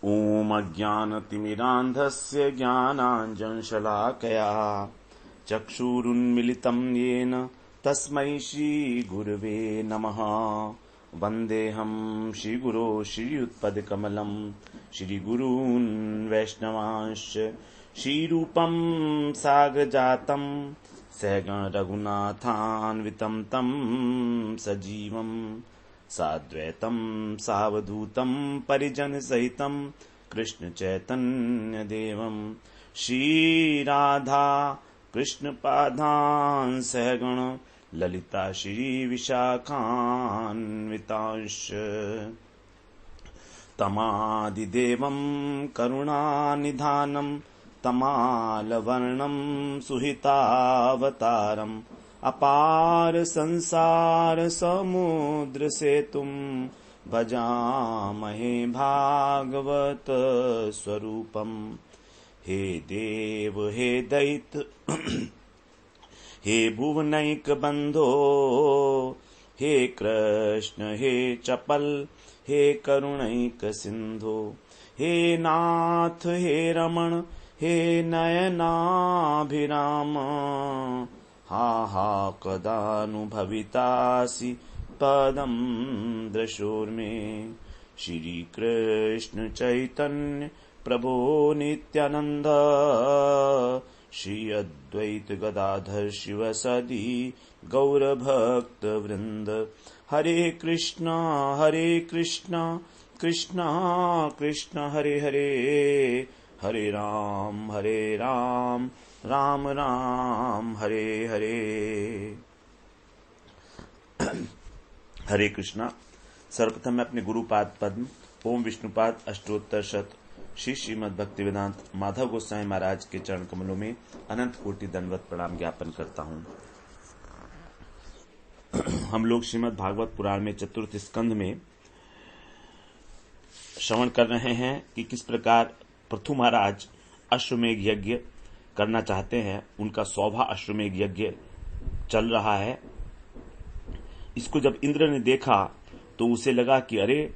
ॐ अज्ञानतिमिरान्धस्य ज्ञानाञ्जनशलाकया चक्षुरुन्मिलितं येन तस्मै श्रीगुरवे नमः। वन्देऽहं श्रीगुरो श्रीयुत्पदकमलं श्रीगुरून् वैष्णवांश्च श्रीरूपं साग्रजातं सहगण रघुनाथान्वितं तं सजीवं साद्वैतं सावधूतं परिजन सहितं कृष्ण चैतन्य देवं श्रीराधा कृष्ण पादान् सहगण ललिता श्री विशाखान्वितांश्च तमादिदेवं करुणानिधानं तमालवर्णं सुहितावतारम् अपार संसार समुद्र सेतुं भजामहे भागवत स्वरूपम्। हे देव हे दैत्य हे भुवनैक बंधो हे कृष्ण हे चपल हे करुणैक सिंधो हे नाथ हे रमण हे नयनाभिराम हा हा कदानुभवितासि पदं दृशोर्मे। श्री कृष्ण चैतन्य प्रभो नित्यानंद श्री अद्वैत गदाधर शिवसदि गौरभक्त वृंद। हरे कृष्णा कृष्णा कृष्णा हरे हरे हरे राम राम राम हरे हरे। हरे कृष्णा। सर्वप्रथम मैं अपने गुरुपाद पद्म ओम विष्णुपाद अष्टोत्तर शत श्री श्रीमद् भक्तिवेदांत माधव गोसाई महाराज के चरण कमलों में अनंत कोटि दंडवत प्रणाम ज्ञापन करता हूं। हम लोग श्रीमद् भागवत पुराण में चतुर्थ स्कंध में श्रवण कर रहे हैं कि किस प्रकार पृथु महाराज अश्वमेघ यज्ञ करना चाहते हैं। उनका 100वां अश्वमेघ यज्ञ चल रहा है। इसको जब इंद्र ने देखा तो उसे लगा कि अरे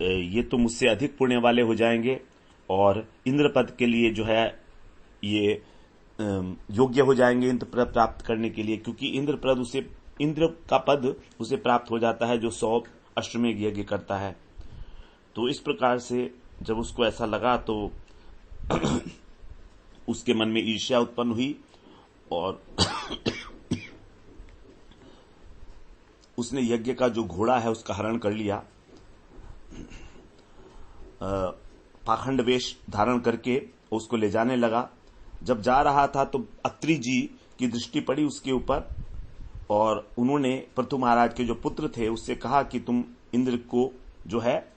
ये तो मुझसे अधिक पुण्य वाले हो जाएंगे और इंद्र पद के लिए जो है ये योग्य हो जाएंगे इंद्र पद प्राप्त करने के लिए, क्योंकि इंद्र का पद उसे प्राप्त हो जाता है जो 100 अश्वमेघ यज्ञ करता है। तो इस प्रकार से जब उसको ऐसा लगा तो उसके मन में ईर्ष्या उत्पन्न हुई और उसने यज्ञ का जो घोड़ा है उसका हरण कर लिया। पाखंड वेश धारण करके उसको ले जाने लगा। जब जा रहा था तो अत्रि जी की दृष्टि पड़ी उसके ऊपर और उन्होंने पृथु महाराज के जो पुत्र थे उससे कहा कि तुम इंद्र को जो है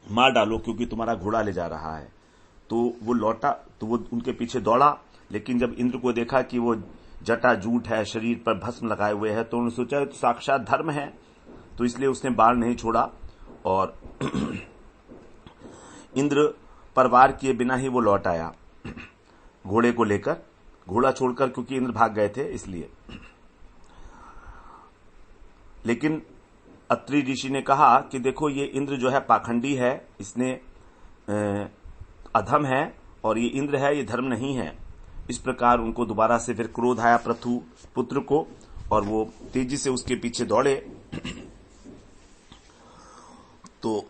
मार डालो क्योंकि तुम्हारा घोड़ा ले जा रहा है। तो वो लौटा तो वो उनके पीछे दौड़ा, लेकिन जब इंद्र को देखा कि वो जटा जूट है, शरीर पर भस्म लगाए हुए है, तो उन्होंने सोचा तो साक्षात धर्म है, तो इसलिए उसने बाण नहीं छोड़ा और इंद्र पर वार किए बिना ही वो लौट आया घोड़े को लेकर, घोड़ा छोड़कर, क्योंकि इंद्र भाग गए थे इसलिए। लेकिन अत्रि ऋषि ने कहा कि देखो ये इंद्र जो है पाखंडी है, इसने अधम है और ये इंद्र है, ये धर्म नहीं है। इस प्रकार उनको दोबारा से फिर क्रोध आया पृथु पुत्र को और वो तेजी से उसके पीछे दौड़े। तो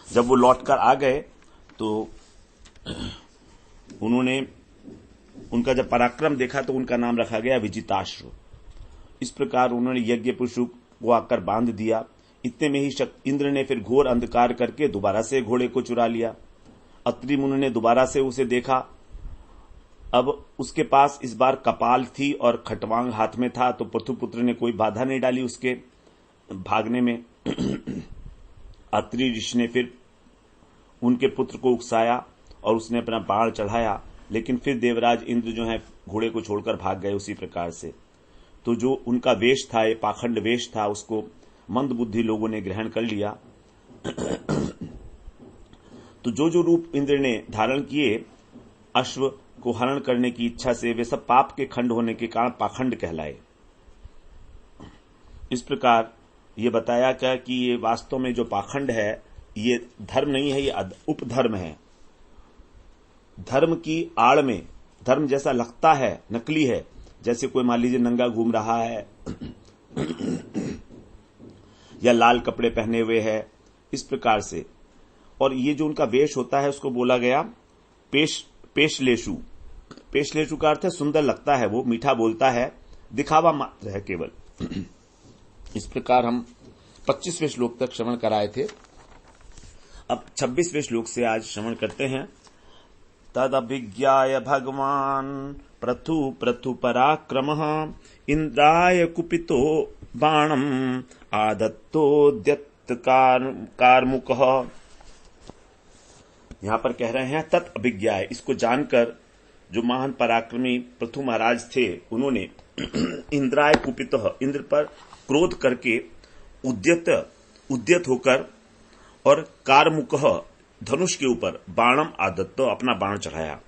जब वो लौटकर आ गए तो उन्होंने उनका जब पराक्रम देखा तो उनका नाम रखा गया विजिताश्व। इस प्रकार उन्होंने यज्ञ पुरुष को आकर बांध दिया। इतने में ही इंद्र ने फिर घोर अंधकार करके दोबारा से घोड़े को चुरा लिया। अत्रि मुनि ने दोबारा से उसे देखा। अब उसके पास इस बार कपाल थी और खटवांग हाथ में था, तो पृथुपुत्र ने कोई बाधा नहीं डाली उसके भागने में। अत्रि ऋषि ने फिर उनके पुत्र को उकसाया और उसने अपना बाण चढ़ाया, लेकिन फिर देवराज इंद्र जो है घोड़े को छोड़कर भाग गए उसी प्रकार से। तो जो उनका वेश था, ये पाखंड वेश था, उसको मंद बुद्धि लोगों ने ग्रहण कर लिया। तो जो रूप इंद्र ने धारण किए अश्व को हरण करने की इच्छा से, वे सब पाप के खंड होने के कारण पाखंड कहलाए। इस प्रकार ये बताया क्या कि ये वास्तव में जो पाखंड है ये धर्म नहीं है, ये उपधर्म है। धर्म की आड़ में धर्म जैसा लगता है नकली है, जैसे कोई मान लीजिए नंगा घूम रहा है या लाल कपड़े पहने हुए है, इस प्रकार से। और ये जो उनका वेश होता है उसको बोला गया पेशलेशु। पेशलेशु का अर्थ है सुंदर लगता है, वो मीठा बोलता है, दिखावा मात्र है केवल। इस प्रकार हम 25वें श्लोक तक श्रवण कराए थे। अब 26वें श्लोक से आज श्रवण करते हैं। तद अभिज्ञाय भगवान प्रथु पराक्रमः इंद्राय कुपितो बाणम आदत्तोद्यत कार्मुकः। यहां पर कह रहे हैं तत् अभिज्ञाय, इसको जानकर जो महान पराक्रमी पृथु महाराज थे उन्होंने इंद्राय कुपितः, इंद्र पर क्रोध करके उद्यत होकर और कारमुकः, धनुष के ऊपर बाणम आदत्त, अपना बाण चढ़ाया।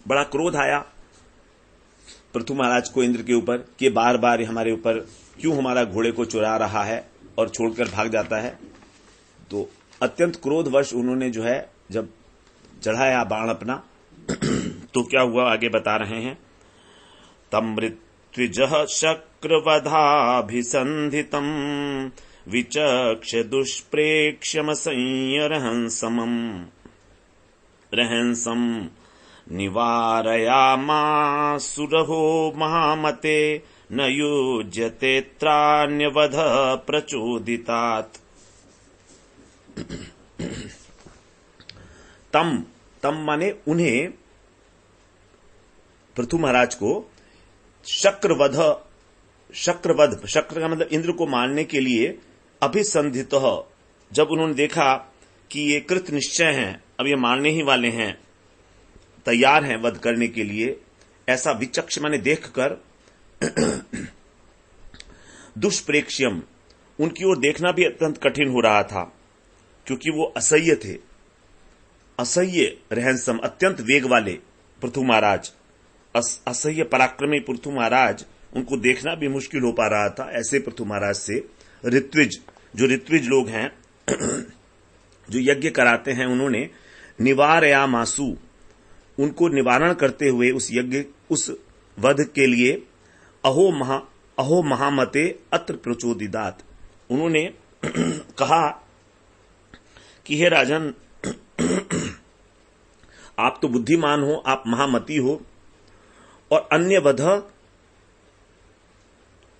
बड़ा क्रोध आया पृथु महाराज को इंद्र के ऊपर कि बार बार हमारे ऊपर क्यों हमारा घोड़े को चुरा रहा है और छोड़कर भाग जाता है। तो अत्यंत क्रोधवश उन्होंने जो है जब चढ़ाया बाण अपना तो क्या हुआ आगे बता रहे हैं। तम मृत्युजः शक्रवधाभिसंधितम् विचक्ष दुष्प्रेक्ष्यमसंयरहंसम् निवारयामासुरहो महामते न युज्यते त्राण्यवध प्रचोदितात्। तम माने उन्हें, पृथु महाराज को शक्रवध शक्र का मतलब इंद्र को मारने के लिए अभिसंधित, जब उन्होंने देखा कि ये कृत निश्चय हैं, अब ये मारने ही वाले हैं, तैयार हैं वध करने के लिए, ऐसा विचक्ष माने देखकर दुष्प्रेक्ष्यम, उनकी ओर देखना भी अत्यंत कठिन हो रहा था क्योंकि वो असह्य थे, असह्य रहनसम, अत्यंत वेग वाले पृथु महाराज, असह्य पराक्रमी पृथु महाराज, उनको देखना भी मुश्किल हो पा रहा था। ऐसे पृथु महाराज से ऋत्विज लोग हैं जो यज्ञ कराते हैं, उन्होंने निवारयामासु, उनको निवारण करते हुए उस वध के लिए अहो महामते अत्र प्रचोदितात्, उन्होंने कहा कि हे राजन, आप तो बुद्धिमान हो, आप महामती हो, और अन्य वध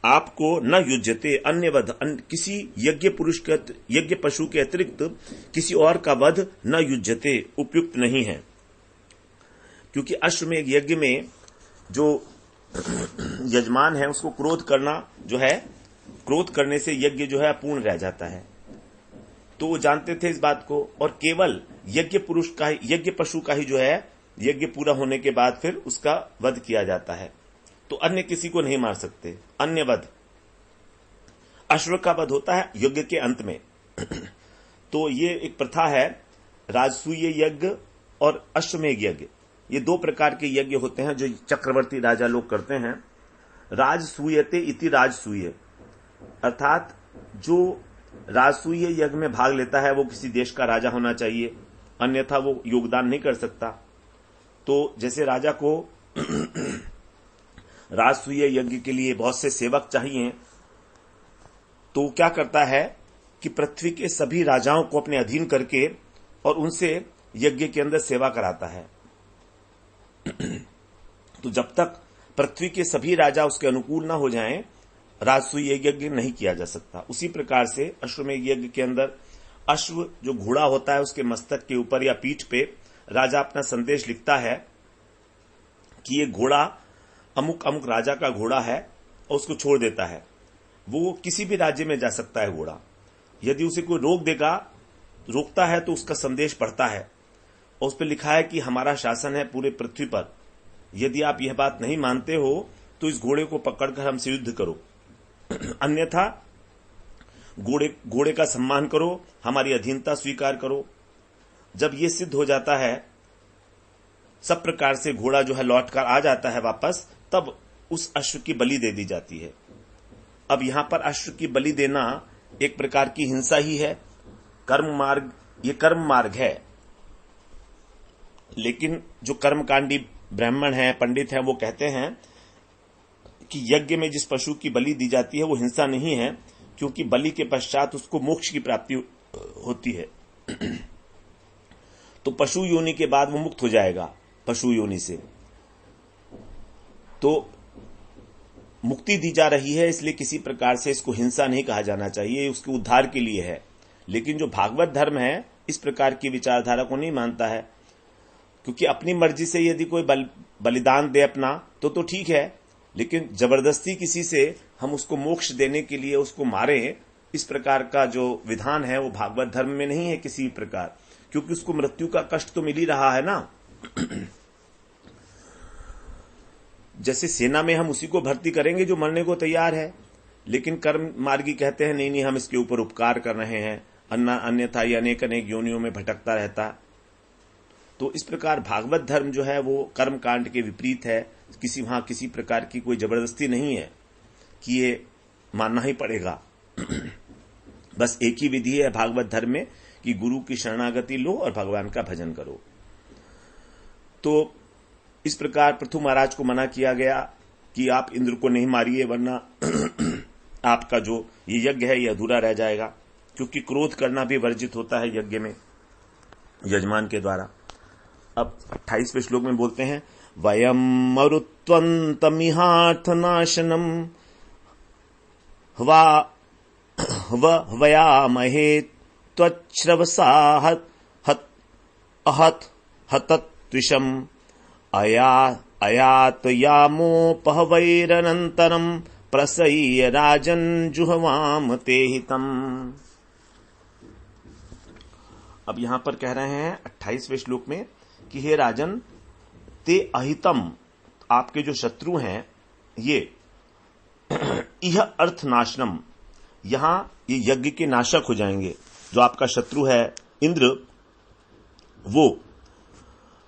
आपको न युज्यते, अन्य वध किसी यज्ञ पशु के अतिरिक्त किसी और का वध न युज्यते, उपयुक्त नहीं है। क्योंकि अश्वमेध यज्ञ में जो यजमान है उसको क्रोध करना जो है, क्रोध करने से यज्ञ जो है अपूर्ण रह जाता है। तो वो जानते थे इस बात को, और केवल यज्ञ पशु का ही जो है यज्ञ पूरा होने के बाद फिर उसका वध किया जाता है, तो अन्य किसी को नहीं मार सकते। अन्य वध, अश्व का वध होता है यज्ञ के अंत में। तो ये एक प्रथा है, राजसूय यज्ञ और अश्वमेध यज्ञ, ये दो प्रकार के यज्ञ होते हैं जो चक्रवर्ती राजा लोग करते हैं। राजसूयते इति राजसूय, अर्थात जो राजसूय यज्ञ में भाग लेता है वो किसी देश का राजा होना चाहिए, अन्यथा वो योगदान नहीं कर सकता। तो जैसे राजा को राजसूय यज्ञ के लिए बहुत से सेवक चाहिए, तो क्या करता है कि पृथ्वी के सभी राजाओं को अपने अधीन करके और उनसे यज्ञ के अंदर सेवा कराता है। तो जब तक पृथ्वी के सभी राजा उसके अनुकूल न हो जाएं, राजसूय यज्ञ नहीं किया जा सकता। उसी प्रकार से अश्वमेध यज्ञ के अंदर अश्व जो घोड़ा होता है उसके मस्तक के ऊपर या पीठ पे राजा अपना संदेश लिखता है कि ये घोड़ा अमुक अमुक राजा का घोड़ा है, और उसको छोड़ देता है। वो किसी भी राज्य में जा सकता है घोड़ा, यदि उसे कोई रोकता है तो उसका संदेश पढ़ता है, और उस पर लिखा है कि हमारा शासन है पूरे पृथ्वी पर, यदि आप यह बात नहीं मानते हो तो इस घोड़े को पकड़कर हमसे युद्ध करो, अन्यथा घोड़े का सम्मान करो, हमारी अधीनता स्वीकार करो। जब यह सिद्ध हो जाता है, सब प्रकार से घोड़ा जो है लौटकर आ जाता है वापस, तब उस अश्व की बलि दे दी जाती है। अब यहां पर अश्व की बलि देना एक प्रकार की हिंसा ही है, ये कर्म मार्ग है, लेकिन जो कर्मकांडी ब्राह्मण हैं, पंडित हैं, वो कहते हैं कि यज्ञ में जिस पशु की बलि दी जाती है वो हिंसा नहीं है, क्योंकि बलि के पश्चात उसको मोक्ष की प्राप्ति होती है। तो पशु योनि के बाद वो मुक्त हो जाएगा पशु योनि से। तो मुक्ति दी जा रही है, इसलिए किसी प्रकार से इसको हिंसा नहीं कहा जाना चाहिए, उसके उद्धार के लिए है। लेकिन जो भागवत धर्म है इस प्रकार की विचारधारा को नहीं मानता है, क्योंकि अपनी मर्जी से यदि कोई बलिदान दे अपना तो ठीक है, लेकिन जबरदस्ती किसी से हम उसको मोक्ष देने के लिए उसको मारें, इस प्रकार का जो विधान है वो भागवत धर्म में नहीं है किसी प्रकार, क्योंकि उसको मृत्यु का कष्ट तो मिल ही रहा है ना। जैसे सेना में हम उसी को भर्ती करेंगे जो मरने को तैयार है, लेकिन कर्म मार्गी कहते हैं नहीं, हम इसके ऊपर उपकार कर रहे हैं, अन्यथा ये अनेक अनेक योनियों में भटकता रहता। तो इस प्रकार भागवत धर्म जो है वो कर्म कांड के विपरीत है। वहां किसी प्रकार की कोई जबरदस्ती नहीं है कि ये मानना ही पड़ेगा। बस एक ही विधि है भागवत धर्म में कि गुरु की शरणागति लो और भगवान का भजन करो। तो इस प्रकार पृथु महाराज को मना किया गया कि आप इंद्र को नहीं मारिए, वरना आपका जो ये यज्ञ है ये अधूरा रह जाएगा, क्योंकि क्रोध करना भी वर्जित होता है यज्ञ में यजमान के द्वारा। अब 28वें श्लोक में बोलते हैं, वयम मरुत्वन्तमिहार्थ नाशनम वयामहे त्वच्छ्रवसा हतत्विषम अयातयामोपहवैरनन्तरं प्रसय्य राजन् जुह्वाम ते हितम्। अब यहां पर कह रहे हैं 28वें श्लोक में कि हे राजन, ते अहितम, आपके जो शत्रु हैं ये यह अर्थ नाशनम, यहां ये यज्ञ के नाशक हो जाएंगे। जो आपका शत्रु है इंद्र, वो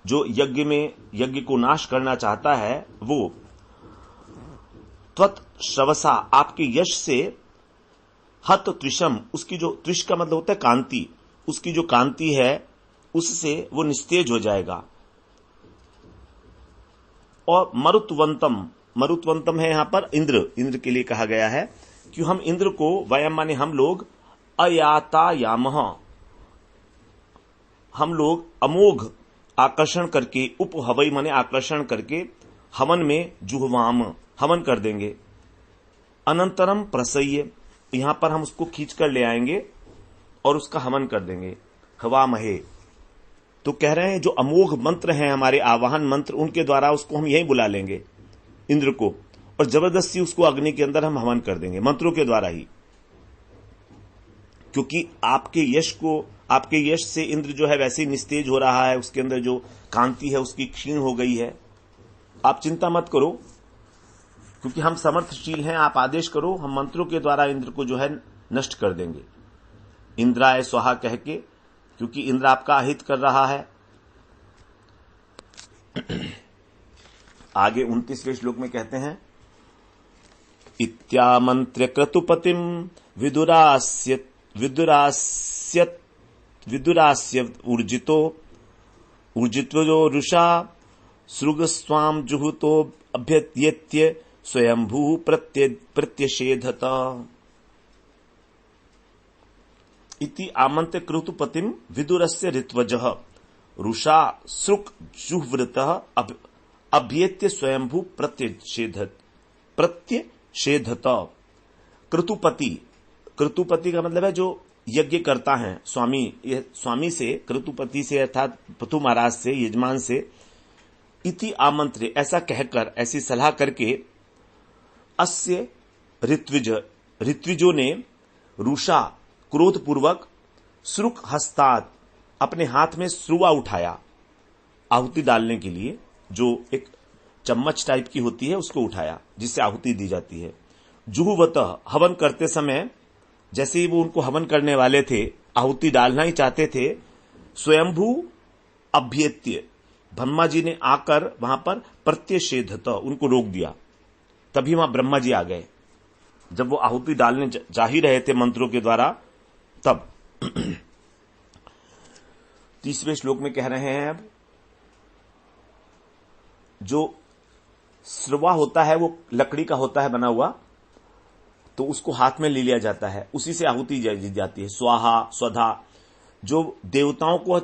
जो यज्ञ को नाश करना चाहता है, वो त्वत् श्रवसा, आपके यश से, हत त्रिशम, उसकी जो त्रिश का मतलब होता है कांति, उसकी जो कांति है उससे वो निस्तेज हो जाएगा। और मरुत्वंतम है यहां पर इंद्र के लिए कहा गया है कि हम इंद्र को, वयम माने हम लोग, अयातायामः, हम लोग अमोघ आकर्षण करके, उपहवई माने आकर्षण करके, हवन में जुह्वाम, हवन कर देंगे। अनंतरम प्रसय्य, यहां पर हम उसको खींच कर ले आएंगे और उसका हवन कर देंगे। हवामहे, तो कह रहे हैं जो अमोघ मंत्र हैं हमारे आवाहन मंत्र, उनके द्वारा उसको हम यहीं बुला लेंगे इंद्र को, और जबरदस्ती उसको अग्नि के अंदर हम हवन कर देंगे मंत्रों के द्वारा ही। क्योंकि आपके यश से इंद्र जो है वैसे ही निस्तेज हो रहा है, उसके अंदर जो कांति है उसकी क्षीण हो गई है। आप चिंता मत करो, क्योंकि हम समर्थशील हैं, आप आदेश करो, हम मंत्रों के द्वारा इंद्र को जो है नष्ट कर देंगे। इंद्राय स्वाहा कह के, क्योंकि इंद्र आपका अहित कर रहा है। आगे 29वें श्लोक में कहते हैं, इत्यामंत्र्य क्रतुपतिम विदुरास्य ऊर्जितो रुषा सृगस्वाम जुहुतो अभ्यत्येत्य स्वयंभू प्रत्यषेधत। इति आमन्त्र्य क्रतुपतिम विदुरस्य ऋत्वजः रुषा सृक् जुह्वृतः अभ्येत्य स्वयंभू प्रत्यषेधत। क्रतुपति का मतलब है जो यज्ञ करता है, स्वामी से, क्रतुपति से अर्थात पृथु महाराज से, यजमान से, इति आमंत्रे, ऐसा कहकर, ऐसी सलाह करके, अस्य ऋत्विजों ने रुषा, क्रोधपूर्वक, सृक हस्तात्, अपने हाथ में स्रुवा उठाया, आहुति डालने के लिए, जो एक चम्मच टाइप की होती है उसको उठाया जिससे आहुति दी जाती है। जुहुवतः, हवन करते समय जैसे ही वो उनको हवन करने वाले थे, आहुति डालना ही चाहते थे, स्वयंभू अभ्येत्य, ब्रह्मा जी ने आकर वहां पर प्रत्यषेधत, उनको रोक दिया। तभी वहां ब्रह्मा जी आ गए, जब वो आहुति डालने जा ही रहे थे मंत्रों के द्वारा, तब 30वें श्लोक में कह रहे हैं अब जो स्रवा होता है वो लकड़ी का होता है बना हुआ, तो उसको हाथ में ले लिया जाता है, उसी से आहुति दी जाती है। स्वाहा स्वधा, जो देवताओं को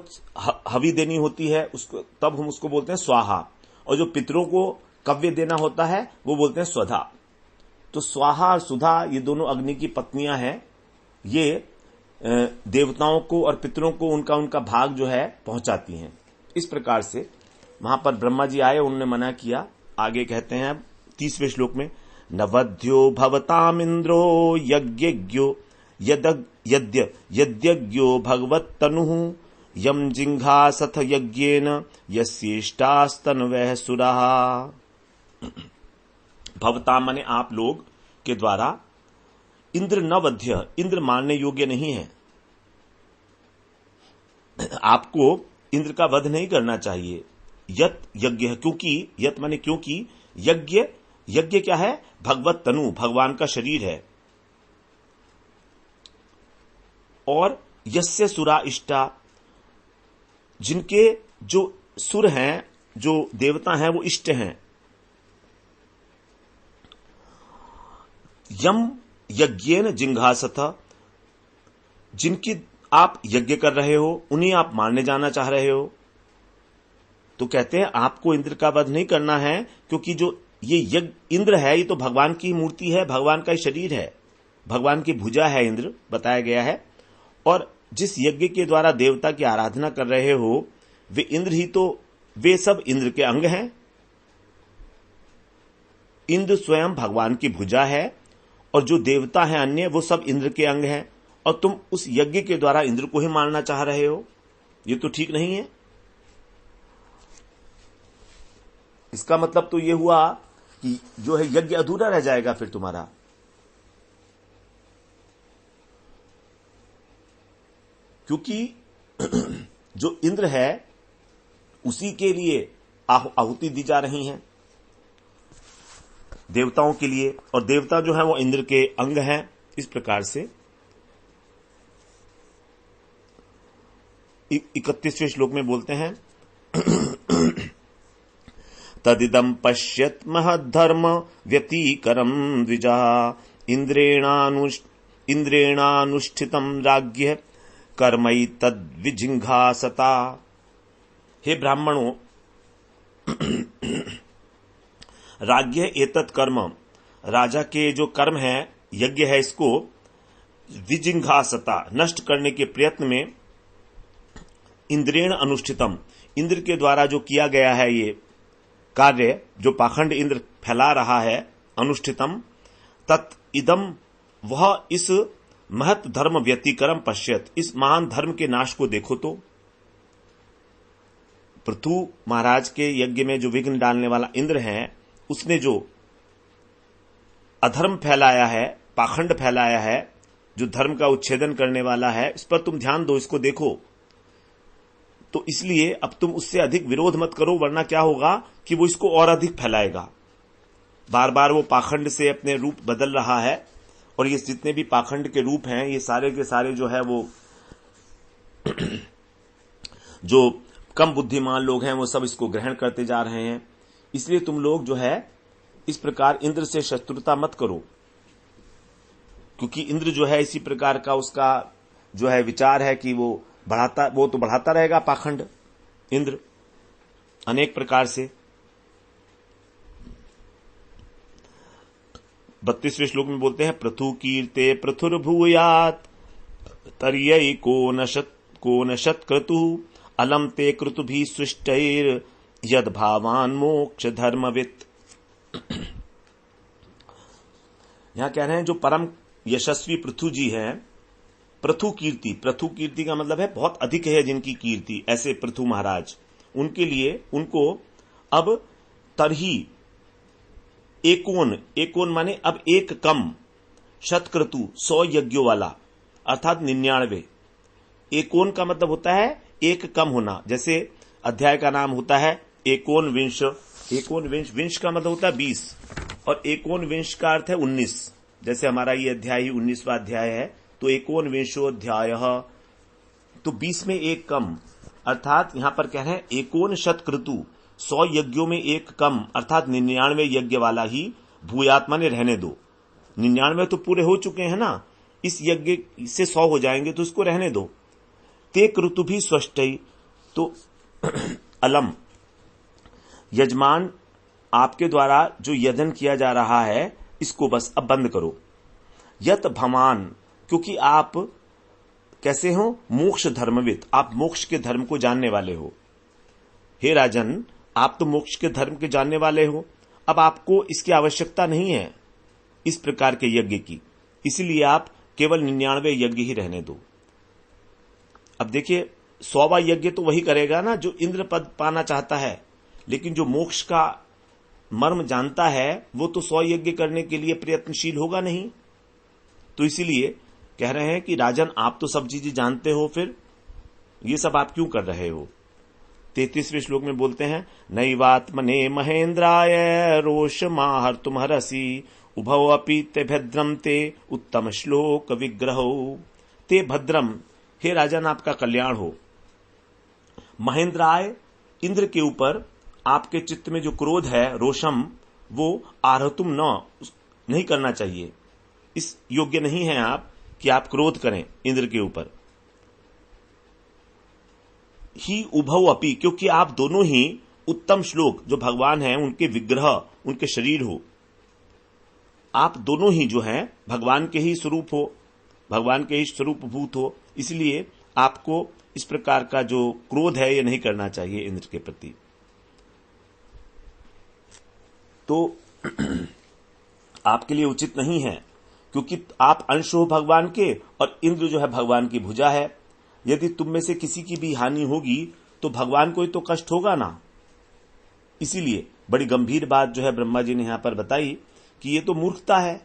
हवि देनी होती है उसको, तब हम उसको बोलते हैं स्वाहा, और जो पितरों को कव्य देना होता है वो बोलते हैं स्वधा। तो स्वाहा और सुधा ये दोनों अग्नि की पत्नियां हैं, ये देवताओं को और पितरों को उनका उनका भाग जो है पहुंचाती हैं। इस प्रकार से वहां पर ब्रह्मा जी आए, उन्होंने मना किया। आगे कहते हैं अब 30वें श्लोक में, नवध्यो भवतामिंद्रो यज्ञज्ञो यद्यज्ञो भगवत्तनुः यम जिंघासथ यज्ञेन यस्येष्टास्तन्वयः सुराः। भवता माने आप लोग के द्वारा, इंद्र न वध्य, इंद्र मारने योग्य नहीं है। आपको इंद्र का वध नहीं करना चाहिए। यत यज्ञ है, क्योंकि यत माने क्योंकि यज्ञ, यज्ञ क्या है? भगवत तनु, भगवान का शरीर है। और यस्य सुरा इष्टा, जिनके जो सुर हैं, जो देवता हैं, वो इष्ट हैं। यम यज्ञेन जिंघासथ, जिनकी आप यज्ञ कर रहे हो उन्हें आप मारने जाना चाह रहे हो। तो कहते हैं आपको इंद्र का वध नहीं करना है, क्योंकि जो ये यज्ञ इंद्र है ये तो भगवान की मूर्ति है, भगवान का शरीर है, भगवान की भुजा है इंद्र, बताया गया है। और जिस यज्ञ के द्वारा देवता की आराधना कर रहे हो वे इंद्र ही तो, वे सब इंद्र के अंग हैं। इंद्र स्वयं भगवान की भुजा है और जो देवता हैं अन्य वो सब इंद्र के अंग हैं, और तुम उस यज्ञ के द्वारा इंद्र को ही मारना चाह रहे हो, ये तो ठीक नहीं है। इसका मतलब तो ये हुआ कि जो है यज्ञ अधूरा रह जाएगा फिर तुम्हारा। क्योंकि जो इंद्र है उसी के लिए आहुति दी जा रही है, देवताओं के लिए, और देवता जो है वो इंद्र के अंग हैं। इस प्रकार से 31वें श्लोक में बोलते हैं, तदिदं पश्यत महद्धर्म व्यतिकरम द्विजा इंद्रेणानुष्ठितम राज्ञ कर्मई तद्विजिंघासता। हे ब्राह्मणों, राज्ञ एतत् कर्म, राजा के जो कर्म है, यज्ञ है, इसको विजिंघासता, नष्ट करने के प्रयत्न में, इंद्रेण अनुष्ठितम, इंद्र के द्वारा जो किया गया है ये कार्य, जो पाखंड इंद्र फैला रहा है, अनुष्ठितम तत् इदम, वह इस महत् धर्म व्यतिकरम पश्यत, इस महान धर्म के नाश को देखो। तो पृथु महाराज के यज्ञ में जो विघ्न डालने वाला इंद्र है, उसने जो अधर्म फैलाया है, पाखंड फैलाया है, जो धर्म का उच्छेदन करने वाला है, इस पर तुम ध्यान दो, इसको देखो। तो इसलिए अब तुम उससे अधिक विरोध मत करो, वरना क्या होगा कि वो इसको और अधिक फैलाएगा। बार बार वो पाखंड से अपने रूप बदल रहा है, और ये जितने भी पाखंड के रूप हैं ये सारे के सारे जो है वो जो कम बुद्धिमान लोग हैं वो सब इसको ग्रहण करते जा रहे हैं। इसलिए तुम लोग जो है इस प्रकार इंद्र से शत्रुता मत करो, क्योंकि इंद्र जो है इसी प्रकार का उसका जो है विचार है कि वो तो बढ़ाता रहेगा पाखंड इंद्र अनेक प्रकार से। 32वें श्लोक में बोलते हैं, पृथु कीर्ते पृथुर्भूयात् तर्यै को नशत क्रतु अलम ते क्रतुभिः सृष्टैर् यद भावान मोक्ष धर्मवित्। यहां कह रहे हैं जो परम यशस्वी पृथु जी हैं, पृथु कीर्ति का मतलब है बहुत अधिक है जिनकी कीर्ति, ऐसे पृथु महाराज, उनके लिए उनको अब तरही एकोन माने अब एक कम, शतक्रतु 100 यज्ञों वाला, अर्थात 99। एकोन का मतलब होता है एक कम होना, जैसे अध्याय का नाम होता है एकोन विंश, विंश का मतलब होता है 20, और एकोन विंश का अर्थ है 19। जैसे हमारा ये अध्याय ही 19वां अध्याय है, तो एकोन विंशोध्याय, तो 20 में एक कम, अर्थात यहां पर कह रहे हैं एकोन शत क्रतु, 100 यज्ञों में एक कम अर्थात 99 यज्ञ वाला ही भूयात्मा ने रहने दो। 99 तो पूरे हो चुके हैं ना, इस यज्ञ से 100 हो जाएंगे तो इसको रहने दो। ते क्रतु भी स्वष्टई, तो अलम यजमान आपके द्वारा जो यजन किया जा रहा है इसको बस अब बंद करो। यत भमान, क्योंकि आप कैसे हो, मोक्ष धर्मविद, आप मोक्ष के धर्म को जानने वाले हो। हे राजन, आप तो मोक्ष के धर्म के जानने वाले हो, अब आपको इसकी आवश्यकता नहीं है इस प्रकार के यज्ञ की, इसलिए आप केवल 99 यज्ञ ही रहने दो। अब देखिए 100वां यज्ञ तो वही करेगा ना जो इंद्र पद पाना चाहता है, लेकिन जो मोक्ष का मर्म जानता है वो तो 100 यज्ञ करने के लिए प्रयत्नशील होगा नहीं। तो इसीलिए कह रहे हैं कि राजन, आप तो सब चीजें जानते हो, फिर ये सब आप क्यों कर रहे हो। 33वें श्लोक में बोलते हैं, नैवात्मने महेंद्राय रोष माहर तुम्हरसी उभव अपि ते भद्रम ते उत्तम श्लोक विग्रहो। ते भद्रम, हे राजन आपका कल्याण हो। महेंद्राय, इंद्र के ऊपर आपके चित्त में जो क्रोध है, रोषम, वो आरहतुम नहीं करना चाहिए। इस योग्य नहीं है आप कि आप क्रोध करें इंद्र के ऊपर। ही उभव अपि, क्योंकि आप दोनों ही उत्तम श्लोक जो भगवान हैं उनके विग्रह, उनके शरीर हो। आप दोनों ही जो हैं भगवान के ही स्वरूप हो, भगवान के ही स्वरूप भूत हो, इसलिए आपको इस प्रकार का जो क्रोध है ये नहीं करना चाहिए इंद्र के प्रति। तो आपके लिए उचित नहीं है, क्योंकि आप अंश हो भगवान के और इंद्र जो है भगवान की भुजा है। यदि तुम में से किसी की भी हानि होगी तो भगवान को ही तो कष्ट होगा ना। इसीलिए बड़ी गंभीर बात जो है ब्रह्मा जी ने यहां पर बताई कि ये तो मूर्खता है,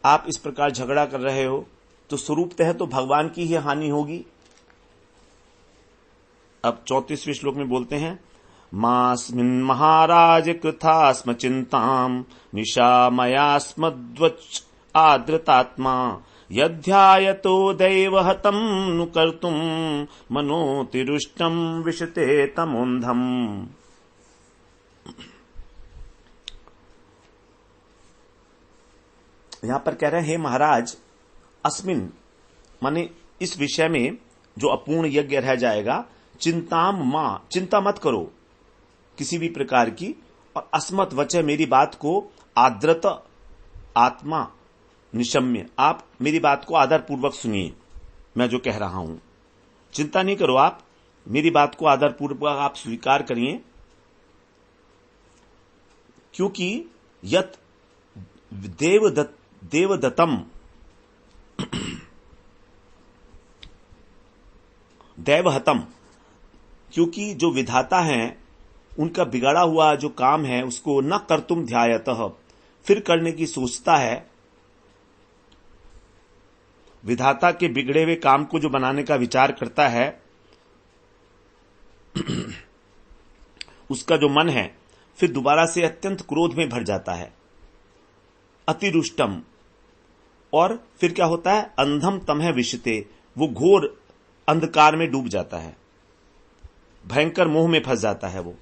आप इस प्रकार झगड़ा कर रहे हो तो स्वरूपतः तो भगवान की ही हानि होगी। अब 34वें श्लोक में बोलते हैं, मास्मिन् महाराज कृतास्म चिंताम निशा मयास्मद्वच आद्रतात्मा यध्यायतो दैवहतं नु कर्तुम मनोतिरुष्टम विशते तमोन्धम। यहां पर कह रहे हैं, हे महाराज, अस्मिन माने इस विषय में जो अपूर्ण यज्ञ रह जाएगा, चिंताम मां, चिंता मत करो किसी भी प्रकार की, और अस्मत वचः, मेरी बात को आद्रत आत्मा निशम्य, आप मेरी बात को आदर पूर्वक सुनिए, मैं जो कह रहा हूं। चिंता नहीं करो, आप मेरी बात को आदर पूर्वक आप स्वीकार करिए, क्योंकि यत देवदत्तम दैवहतम, क्योंकि जो विधाता हैं उनका बिगड़ा हुआ जो काम है उसको न कर्तुम ध्यायतः, फिर करने की सोचता है। विधाता के बिगड़े हुए काम को जो बनाने का विचार करता है उसका जो मन है फिर दोबारा से अत्यंत क्रोध में भर जाता है, अतिरुष्टम, और फिर क्या होता है, अंधम तमह विशते, वो घोर अंधकार में डूब जाता है, भयंकर मोह में फंस जाता है वो।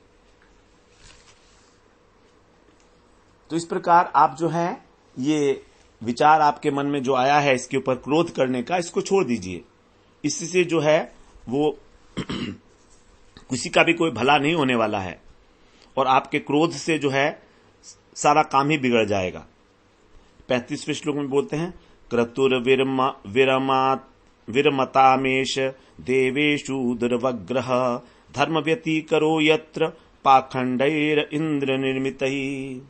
तो इस प्रकार आप जो है ये विचार आपके मन में जो आया है इसके ऊपर क्रोध करने का, इसको छोड़ दीजिए। इससे जो है वो किसी का भी कोई भला नहीं होने वाला है और आपके क्रोध से जो है सारा काम ही बिगड़ जाएगा। 35वें श्लोक में बोलते हैं, क्रतुर विरमतामेश देवेषु दुर्वग्रह धर्म व्यतिकरो यत्र पाखंडैर इंद्र निर्मितैः।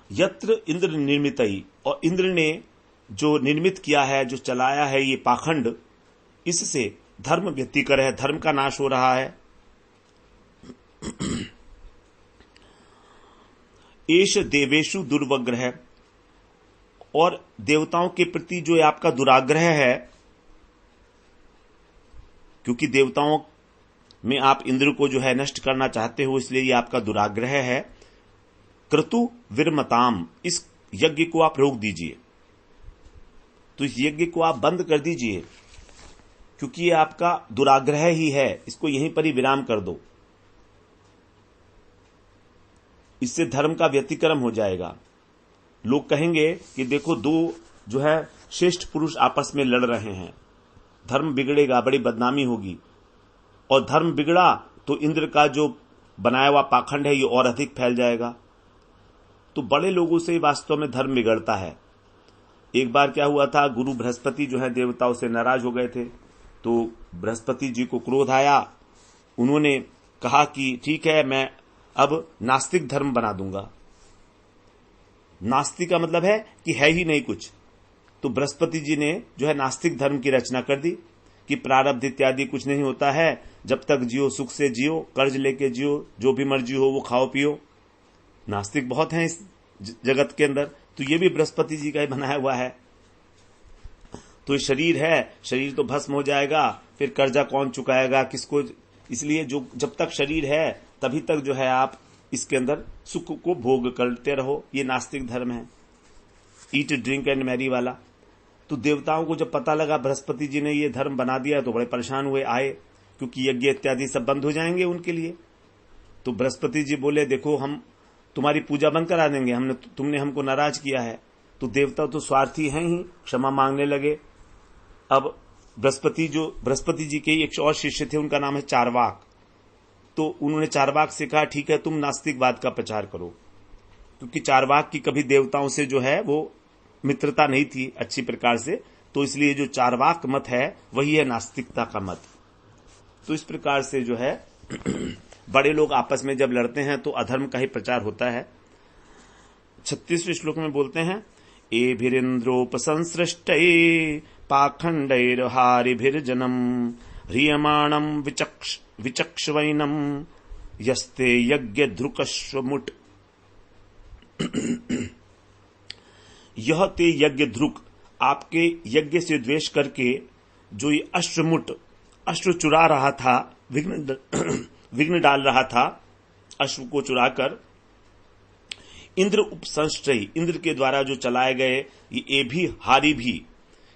यत्र इंद्र निर्मितैः, और इंद्र ने जो निर्मित किया है, जो चलाया है ये पाखंड, इससे धर्म व्यतिकर है, धर्म का नाश हो रहा है। एष देवेषु दुर्वग्रह, और देवताओं के प्रति जो आपका दुराग्रह है, क्योंकि देवताओं में आप इंद्र को जो है नष्ट करना चाहते हो, इसलिए ये आपका दुराग्रह है। क्रतु विरमताम, इस यज्ञ को आप रोक दीजिए, तो इस यज्ञ को आप बंद कर दीजिए। क्योंकि ये आपका दुराग्रह ही है, इसको यहीं पर ही विराम कर दो, इससे धर्म का व्यतिक्रम हो जाएगा। लोग कहेंगे कि देखो दो जो है श्रेष्ठ पुरुष आपस में लड़ रहे हैं, धर्म बिगड़ेगा, बड़ी बदनामी होगी, और धर्म बिगड़ा तो इंद्र का जो बनाया हुआ पाखंड है ये और अधिक फैल जाएगा। तो बड़े लोगों से वास्तव में धर्म बिगड़ता है। एक बार क्या हुआ था, गुरु बृहस्पति जो है देवताओं से नाराज हो गए थे, तो बृहस्पति जी को क्रोध आया। उन्होंने कहा कि ठीक है, मैं अब नास्तिक धर्म बना दूंगा। नास्तिक का मतलब है कि है ही नहीं कुछ। तो बृहस्पति जी ने जो है नास्तिक धर्म की रचना कर दी कि प्रारब्ध इत्यादि कुछ नहीं होता है, जब तक जियो सुख से जियो, कर्ज लेके जियो, जो भी मर्जी हो वो खाओ पियो। नास्तिक बहुत हैं इस जगत के अंदर, तो ये भी बृहस्पति जी का ही बनाया हुआ है। तो ये शरीर है, शरीर तो भस्म हो जाएगा, फिर कर्जा कौन चुकाएगा किसको। इसलिए जो जब तक शरीर है तभी तक जो है आप इसके अंदर सुख को भोग करते रहो। ये नास्तिक धर्म है, ईट ड्रिंक एंड मैरी वाला। तो देवताओं को जब पता लगा बृहस्पति जी ने ये धर्म बना दिया तो बड़े परेशान हुए, आए, क्योंकि यज्ञ इत्यादि सब बंद हो जाएंगे उनके लिए। तो बृहस्पति जी बोले देखो हम तुम्हारी पूजा बंद करा देंगे, तुमने हमको नाराज किया है। तो देवता तो स्वार्थी हैं ही, क्षमा मांगने लगे। अब बृहस्पति जी के एक और शिष्य थे, उनका नाम है चारवाक। तो उन्होंने चारवाक से कहा ठीक है तुम नास्तिकवाद का प्रचार करो, क्योंकि चारवाक की कभी देवताओं से जो है वो मित्रता नहीं थी अच्छी प्रकार से, तो इसलिए जो चारवाक मत है वही है नास्तिकता का मत। तो इस प्रकार से जो है बड़े लोग आपस में जब लड़ते हैं तो अधर्म का ही प्रचार होता है। 36वें श्लोक में बोलते हैं, एभिरिन्द्रोपसंसृष्टये पाखंडैर्हारिभिर्जनम ह्रियमाणं विचक्ष्वैनं यस्ते यज्ञध्रुकश्वमुट। यह ते यज्ञ ध्रुक, आपके यज्ञ से द्वेष करके जो ये अश्वमुट अश्व चुरा रहा था, विघ्न डाल रहा था, अश्व को चुराकर इंद्र उपसंश्रयी, इंद्र के द्वारा जो चलाए गए ये भी हारी भी,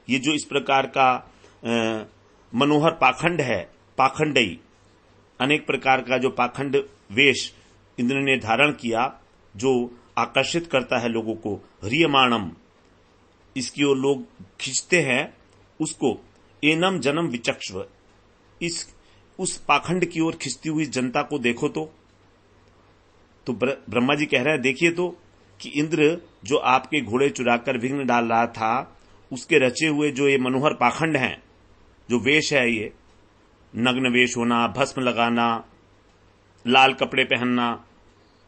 ये जो इस प्रकार का मनोहर पाखंड है, पाखंडई, अनेक प्रकार का जो पाखंड वेश इंद्र ने धारण किया जो आकर्षित करता है लोगों को, ह्रियमाणम, इसकी ओर लोग खींचते हैं उसको, एनम जनम विचक्ष्व, उस पाखंड की ओर खिंचती हुई जनता को देखो। तो ब्रह्मा जी कह रहे हैं देखिए तो कि इंद्र जो आपके घोड़े चुराकर विघ्न डाल रहा था, उसके रचे हुए जो ये मनोहर पाखंड हैं, जो वेश है, ये नग्न वेश होना, भस्म लगाना, लाल कपड़े पहनना,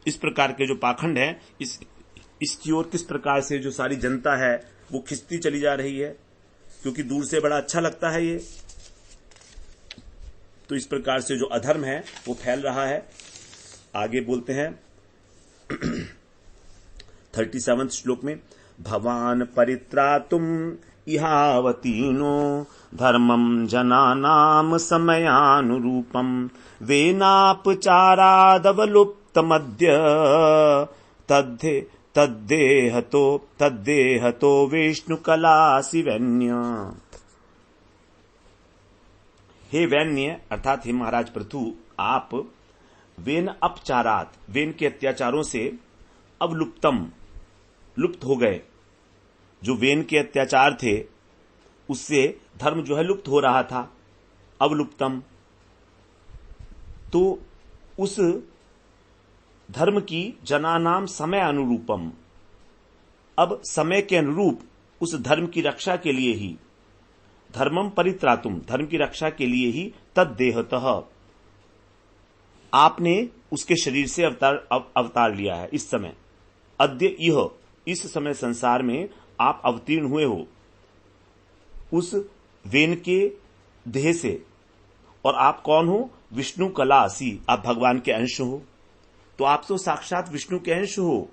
इस प्रकार के जो पाखंड है, इसकी ओर किस प्रकार से जो सारी जनता है वो खिंचती चली जा रही है, क्योंकि दूर से बड़ा अच्छा लगता है ये। तो इस प्रकार से जो अधर्म है वो फैल रहा है। आगे बोलते हैं 37वें श्लोक में, भवान परित्रातुम इहावतीनो धर्मम जनानाम समयानुरूपम वेनापचारादवलुप्तमद्य तद्देहतो विष्णुकलासि वैन्य। हे वैन्य अर्थात हे महाराज पृथु, आप वेन अपचारात, वेन के अत्याचारों से अवलुप्तम, लुप्त हो गए। जो वेन के अत्याचार थे उससे धर्म जो है लुप्त हो रहा था, अवलुप्तम। तो उस धर्म की जनानाम समय अनुरूपम, अब समय के अनुरूप उस धर्म की रक्षा के लिए ही, धर्मम परित्रातुम, धर्म की रक्षा के लिए ही, तद्देहतः, आपने उसके शरीर से अवतार लिया है इस समय। अद्य यह, इस समय संसार में आप अवतीर्ण हुए हो उस वेन के देह से। और आप कौन हो? विष्णु कलासी, आप भगवान के अंश हो। तो आप तो साक्षात विष्णु के अंश हो।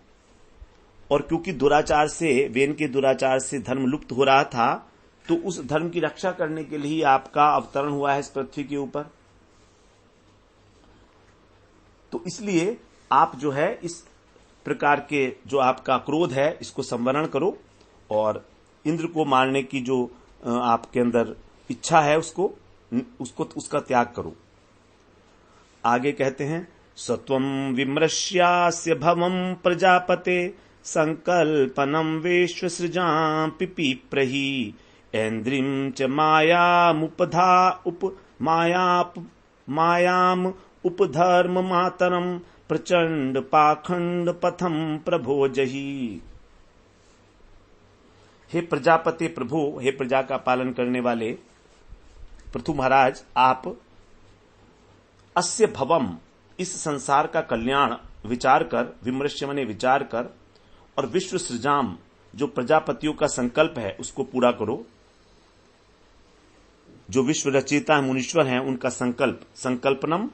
और क्योंकि दुराचार से, वेन के दुराचार से धर्म लुप्त हो रहा था, तो उस धर्म की रक्षा करने के लिए आपका अवतरण हुआ है इस पृथ्वी के ऊपर। तो इसलिए आप जो है इस प्रकार के जो आपका क्रोध है इसको संवरण करो, और इंद्र को मारने की जो आपके अंदर इच्छा है उसको उसका त्याग करो। आगे कहते हैं, सत्वं विमृश्यास्य भवं प्रजापते संकल्पनम विश्वसृजां पिपीप्रहि ऐन्द्रिं च मायाम उपधर्म मातरम प्रचंड पाखंड पथम प्रभो जही। हे प्रजापति प्रभु, हे प्रजा का पालन करने वाले पृथु महाराज, आप अस्य भवम, इस संसार का कल्याण विचार कर, विमृश्य माने विचार कर, और विश्व सृजाम, जो प्रजापतियों का संकल्प है उसको पूरा करो। जो विश्व रचयिता मुनीश्वर हैं उनका संकल्पनम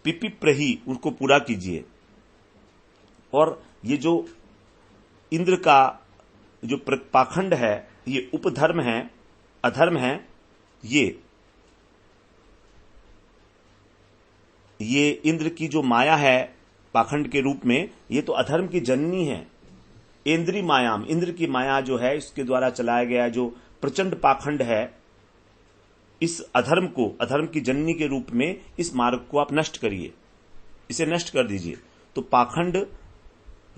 पिपिप्रहि, उनको पूरा कीजिए। और ये जो इंद्र का जो पाखंड है, ये उपधर्म है, अधर्म है, ये इंद्र की जो माया है पाखंड के रूप में, ये तो अधर्म की जननी है। इंद्री मायाम, इंद्र की माया जो है, इसके द्वारा चलाया गया जो प्रचंड पाखंड है, इस अधर्म को, अधर्म की जननी के रूप में इस मार्ग को आप नष्ट करिए, इसे नष्ट कर दीजिए। तो पाखंड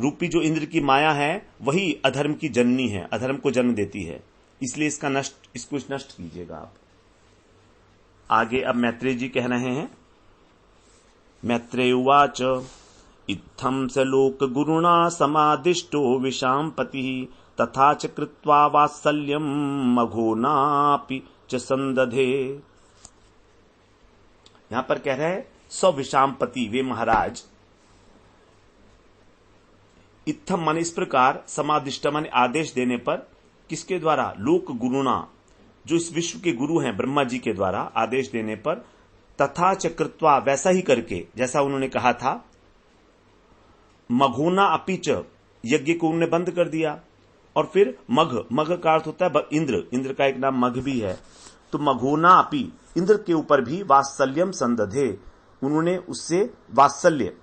रूपी जो इंद्र की माया है वही अधर्म की जननी है, अधर्म को जन्म देती है, इसलिए इसको नष्ट कीजिएगा आप। आगे अब मैत्रेय जी कह रहे हैं, मैत्रेय उवाच इत्थं स लोक गुरुणा समादिष्टो विशाम्पतिः तथा च कृत्वा वात्सल्यं मघोनापि च संदधे। यहां पर कह रहे हैं सविशाम्पति, वे महाराज, इत्थम माने इस प्रकार, समादिष्ट माने आदेश देने पर, किसके द्वारा? लोक गुरुणा, जो इस विश्व के गुरु हैं ब्रह्मा जी के द्वारा आदेश देने पर, तथा च कृत्वा, वैसा ही करके जैसा उन्होंने कहा था, मघोना अपि च, यज्ञ को उन्होंने बंद कर दिया। और फिर मघ का अर्थ होता है इंद्र का एक नाम मघ भी है। तो मघोना अपि, इंद्र के ऊपर भी वात्सल्यम संदधे, उन्होंने उससे वात्सल्य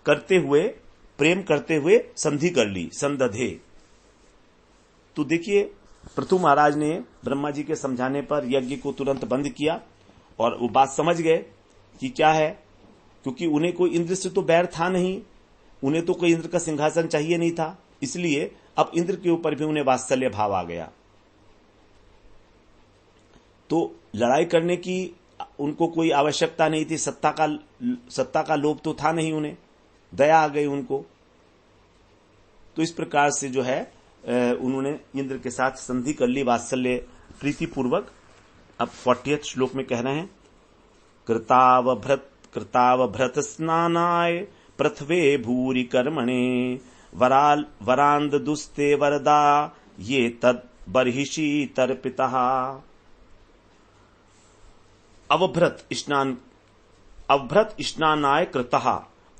करते हुए, प्रेम करते हुए संधि कर ली, संदधे। तो देखिए पृथु महाराज ने ब्रह्मा जी के समझाने पर यज्ञ को तुरंत बंद किया और वो बात समझ गए कि क्या है, क्योंकि उन्हें कोई इंद्र से तो बैर था नहीं, उन्हें तो कोई इंद्र का सिंहासन चाहिए नहीं था, इसलिए अब इंद्र के ऊपर भी उन्हें वात्सल्य भाव आ गया। तो लड़ाई करने की उनको कोई आवश्यकता नहीं थी, सत्ता का लोभ तो था नहीं, उन्हें दया आ गई उनको। तो इस प्रकार से जो है उन्होंने इंद्र के साथ संधि कर ली वात्सल्य प्रीतिपूर्वक। अब 40वें श्लोक में कह रहे हैं, कृतावभृत स्नानाय पृथ्वे भूरि कर्मणे वरांद दुस्ते वरदा ये तद बर्हिषि तर्पितः। अवभृत स्नानाय कृतः,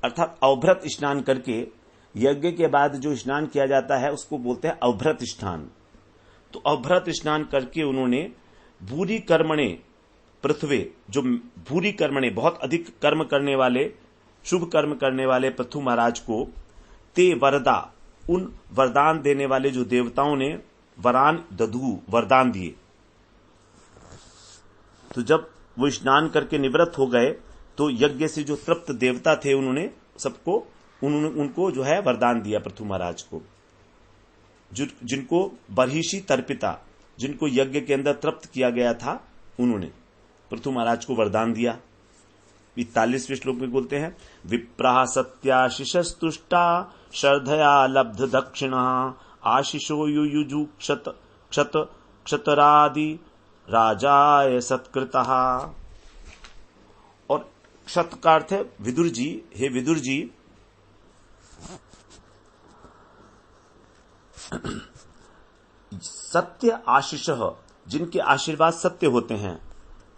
अर्थात अवभृत स्नान करके, यज्ञ के बाद जो स्नान किया जाता है उसको बोलते हैं अवभृत स्नान। तो अवभृत स्नान करके उन्होंने भूरि कर्मणे पृथ्वी, जो भूरि कर्मणे बहुत अधिक कर्म करने वाले, शुभ कर्म करने वाले पृथु महाराज को, ते वरदा, उन वरदान देने वाले जो देवताओं ने वरान दधु, वरदान दिए। तो जब वो स्नान करके निवृत्त हो गए तो यज्ञ से जो तृप्त देवता थे उनको जो है वरदान दिया पृथु महाराज को, जिनको बर्हिषि तर्पिता, जिनको यज्ञ के अंदर तृप्त किया गया था, उन्होंने पृथु महाराज को वरदान दिया। 41वें श्लोक में बोलते हैं, विप्राः सत्याशिषस्तुष्टा श्रद्धया लब्ध दक्षिणा आशिषो युयुजु क्षतरादि राजाय सत्कृतः। और क्षत का अर्थ है विदुर जी। हे विदुर जी, सत्य आशीष, जिनके आशीर्वाद सत्य होते हैं,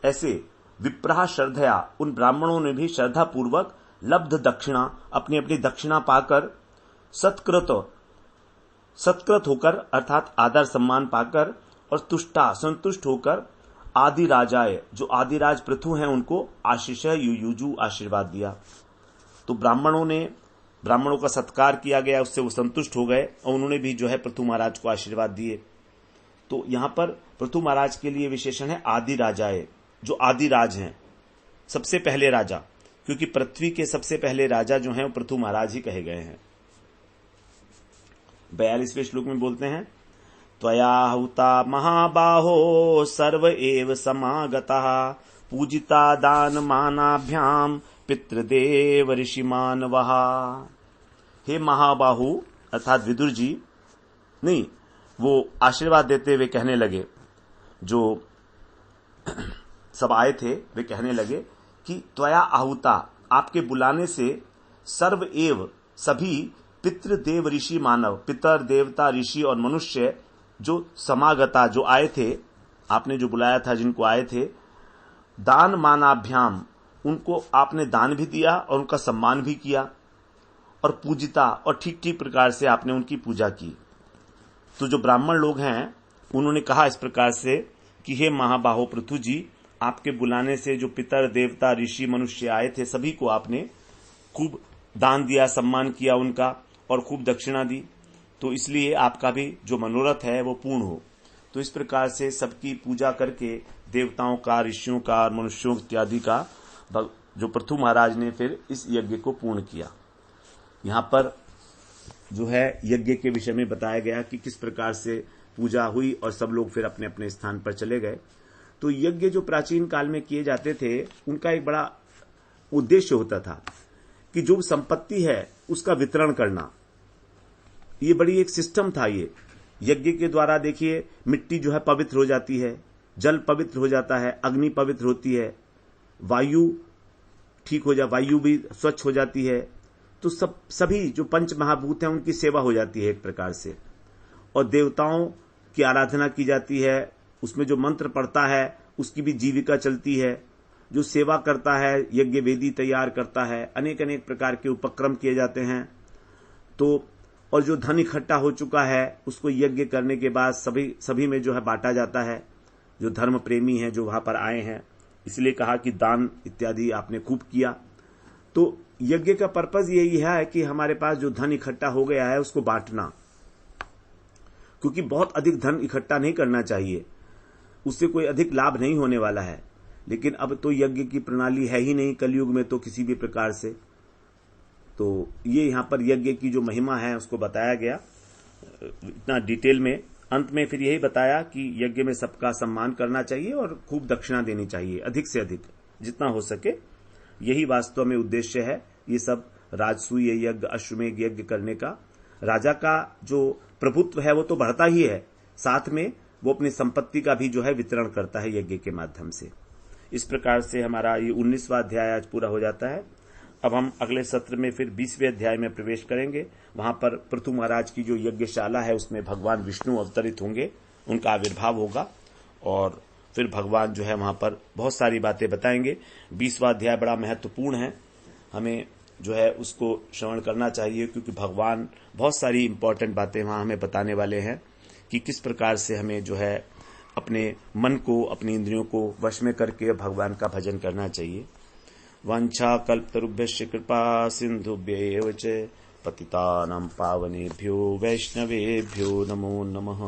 ऐसे विप्राः श्रद्धया, उन ब्राह्मणों ने भी श्रद्धा पूर्वक लब्ध दक्षिणा, अपनी अपनी दक्षिणा पाकर, सत्कृत होकर अर्थात आदर सम्मान पाकर, और तुष्टा, संतुष्ट होकर, आदि राजाए, जो आदिराज पृथु हैं उनको आशीष युयुजु, आशीर्वाद दिया। तो ब्राह्मणों का सत्कार किया गया, उससे वो संतुष्ट हो गए और उन्होंने भी जो है पृथु महाराज को आशीर्वाद दिए। तो यहां पर पृथु महाराज के लिए विशेषण है आदि राजाए, जो आदि राज हैं, सबसे पहले राजा, क्योंकि पृथ्वी के सबसे पहले राजा जो हैं वो पृथु महाराज ही कहे गए हैं। 42वें श्लोक में बोलते हैं, त्वया हुता महाबाहो सर्व एव समागतः पूजिता दान मानाभ्याम पितृदेव ऋषि मानवः। हे महाबाहु अर्थात विदुर जी, नहीं, वो आशीर्वाद देते हुए कहने लगे, जो सब आए थे वे कहने लगे कि त्वया आहुता, आपके बुलाने से सर्व एव सभी पितृदेव ऋषि मानव, पितर देवता ऋषि और मनुष्य जो समागता, जो आए थे, आपने जो बुलाया था जिनको आए थे, दान मानाभ्याम, उनको आपने दान भी दिया और उनका सम्मान भी किया, और पूजिता, और ठीक ठीक प्रकार से आपने उनकी पूजा की। तो जो ब्राह्मण लोग हैं उन्होंने कहा इस प्रकार से कि हे महाबाहो पृथु जी, आपके बुलाने से जो पितर देवता ऋषि मनुष्य आए थे सभी को आपने खूब दान दिया, सम्मान किया उनका, और खूब दक्षिणा दी, तो इसलिए आपका भी जो मनोरथ है वो पूर्ण हो। तो इस प्रकार से सबकी पूजा करके देवताओं का, ऋषियों का, मनुष्यों इत्यादि का जो पृथु महाराज ने फिर इस यज्ञ को पूर्ण किया। यहां पर जो है यज्ञ के विषय में बताया गया कि किस प्रकार से पूजा हुई और सब लोग फिर अपने अपने स्थान पर चले गए। तो यज्ञ जो प्राचीन काल में किए जाते थे उनका एक बड़ा उद्देश्य होता था कि जो संपत्ति है उसका वितरण करना। ये बड़ी एक सिस्टम था। ये यज्ञ के द्वारा देखिए मिट्टी जो है पवित्र हो जाती है, जल पवित्र हो जाता है, अग्नि पवित्र होती है, वायु ठीक हो वायु भी स्वच्छ हो जाती है। तो सभी जो पंच महाभूत हैं उनकी सेवा हो जाती है एक प्रकार से, और देवताओं की आराधना की जाती है। उसमें जो मंत्र पढ़ता है उसकी भी जीविका चलती है, जो सेवा करता है यज्ञ वेदी तैयार करता है, अनेक अनेक प्रकार के उपक्रम किए जाते हैं। तो और जो धन इकट्ठा हो चुका है उसको यज्ञ करने के बाद सभी में जो है बांटा जाता है। जो धर्म प्रेमी हैं जो वहां पर आए हैं, इसलिए कहा कि दान इत्यादि आपने खूब किया। तो यज्ञ का पर्पज यही है कि हमारे पास जो धन इकट्ठा हो गया है उसको बांटना, क्योंकि बहुत अधिक धन इकट्ठा नहीं करना चाहिए, उससे कोई अधिक लाभ नहीं होने वाला है। लेकिन अब तो यज्ञ की प्रणाली है ही नहीं कलयुग में तो किसी भी प्रकार से। तो ये यहां पर यज्ञ की जो महिमा है उसको बताया गया इतना डिटेल में। अंत में फिर यही बताया कि यज्ञ में सबका सम्मान करना चाहिए और खूब दक्षिणा देनी चाहिए, अधिक से अधिक जितना हो सके। यही वास्तव में उद्देश्य है ये सब राजसूय यज्ञ, अश्वमेध यज्ञ करने का। राजा का जो प्रभुत्व है वो तो बढ़ता ही है, साथ में वो अपनी संपत्ति का भी जो है वितरण करता है यज्ञ के माध्यम से। इस प्रकार से हमारा ये 19वां अध्याय आज पूरा हो जाता है। अब हम अगले सत्र में फिर 20वें अध्याय में प्रवेश करेंगे। वहां पर पृथु महाराज की जो यज्ञशाला है उसमें भगवान विष्णु अवतरित होंगे, उनका आविर्भाव होगा, और फिर भगवान जो है वहां पर बहुत सारी बातें बताएंगे। 20वां अध्याय बड़ा महत्वपूर्ण है, हमें जो है उसको श्रवण करना चाहिए, क्योंकि भगवान बहुत सारी इंपॉर्टेंट बातें वहां हमें बताने वाले हैं कि किस प्रकार से हमें जो है अपने मन को, अपनी इंद्रियों को वश में करके भगवान का भजन करना चाहिए। वांछा कल्पतरुभ्यश्च कृपा सिन्धुभ्यैव च पतितानां पावनेभ्यो वैष्णवेभ्यो नमो नमः।